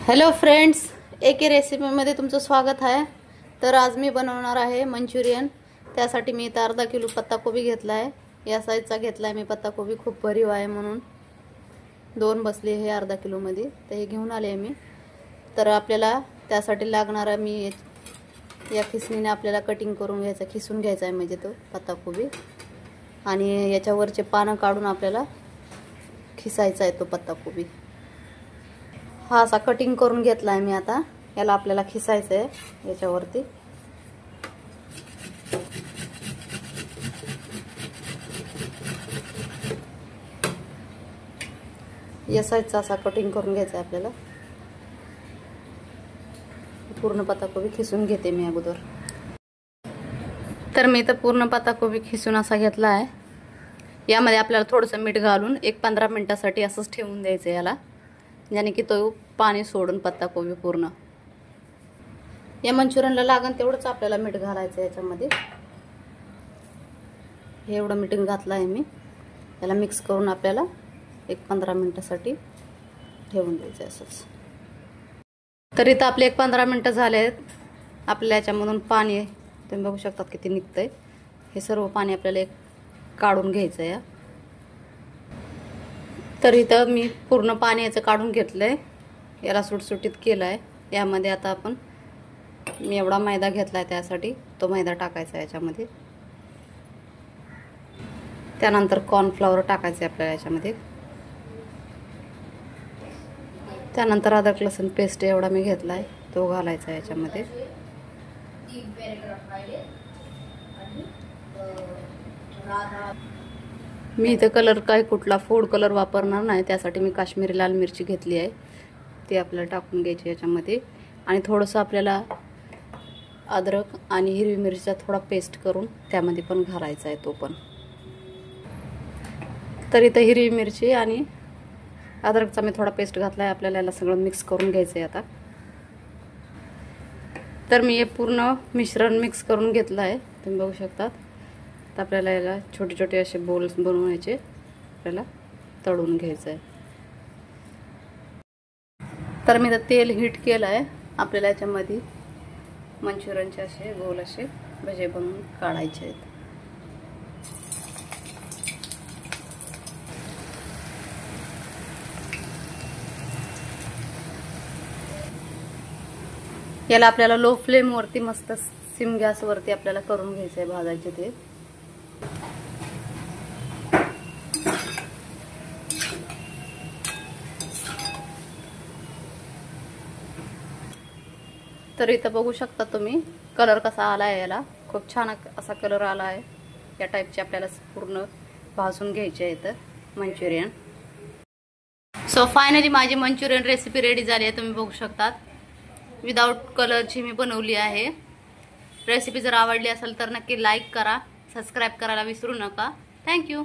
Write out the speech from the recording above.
Hello friends, एके रेसिपीमध्ये तुमचं स्वागत आहे। तर आज मी बनवणार आहे मंचुरियन। त्यासाठी मी इथे अर्धा किलो पत्ताकोबी घेतला आहे। या साईजचा घेतला आहे मी पत्ताकोबी, खूप भरीव आहे म्हणून दोन बसले हे अर्धा किलो मध्ये। तर हे घेऊन आले मी। तर आपल्याला त्यासाठी लागणारा मी या खिसणीने आपल्याला कटिंग करून घ्यायचा, खिसून घ्यायचा आहे म्हणजे तो पत्ताकोबी, आणि याच्यावरचे पानं काढून आपल्याला खिसायचा आहे तो पत्ताकोबी। हा असा कटिंग करून घेतला आहे मी। आता याला आपल्याला खिसायचं आहे याच्यावरती। या साईजचा असा कटिंग करून घ्यायचा आहे आपल्याला। पूर्ण पत्ताकोबी खिसून घेते मी अगोदर। तर मी तर पूर्ण पत्ताकोबी खिसून असा घेतला आहे। यामध्ये आपल्याला थोडंसं मीठ घालून 1-15 मिनिटांसाठी असंच ठेवून द्यायचं याला, यानी की तो पाणी सोडून पत्ताकोबी पूर्ण। या मंचुरियनला लागण तेवढंच आपल्याला मीठ घालायचं याच्यामध्ये। हे एवढं मीठ घातलं आहे मी। याला मिक्स करून आपल्याला 1-15 मिनिटांसाठी ठेवून द्यायचं असंच। तर इथं आपले 1-15 मिनिटं झाले आहेत। आपल्याला याच्यामधून पाणी तुम्ही बघू शकता किती निघतंय। हे सर्व पाणी आपल्याला काढून घ्यायचं आहे। तर इथं मी पूर्ण पाणी याचं काढून घेतलंय, याला सुटसुटीत केलंय। यामध्ये आता आपण मी एवढा मैदा घेतलाय, त्यासाठी तो मैदा टाकायचा आहे याच्यामध्ये। त्यानंतर कॉर्नफ्लॉवर टाकायचं आहे आपल्याला याच्यामध्ये। त्यानंतर अद्रक लसूण पेस्ट एवढा मी घेतलाय तो घालायचा आहे याच्यामध्ये। मी इथे कलर काय कुठला फूड कलर वापरणार नाही, त्यासाठी मी काश्मीरी लाल मिरची घेतली आहे, ती आपल्याला टाकून घ्यायची याच्यामध्ये। आणि थोडंसं आपल्याला अद्रक आणि हिरवी मिरचीचा थोडा पेस्ट करून त्यामध्ये पण घालायचा आहे तो पण। तर इथं हिरवी मिरची आणि अद्रकचा मी थोडा पेस्ट घातला आहे। आपल्याला याला सगळं मिक्स करून घ्यायचं आहे आता। तर मी हे पूर्ण मिश्रण मिक्स करून घेतलं आहे, तुम्ही बघू शकता। तर आपल्याला याला छोटे छोटे असे बोल्स बनवायचे, आपल्याला तळून घ्यायचं आहे। तर मी तेल हीट केलं आहे। आपल्याला याच्यामध्ये मंचुरियनचे असे गोल असे भजे बनवून काढायचे आहेत। याला आपल्याला लो फ्लेम वरती मस्त सिम गॅस वरती आपल्याला करून घ्यायचं आहे, भाजायचे ते। तर इथं बघू शकता तुम्ही कलर कसा आला आहे, याला खूप छान असा कलर आला आहे। या टाईपचे आपल्याला पूर्ण भाजून घ्यायचे आहे इथं मंचुरियन। सो फायनली माझी मंचुरियन रेसिपी रेडी झाली आहे, तुम्ही बघू शकता। विदाउट कलरची मी बनवली आहे। रेसिपी जर आवडली असेल तर नक्की लाईक करा, सबस्क्राईब करायला विसरू नका। थँक्यू।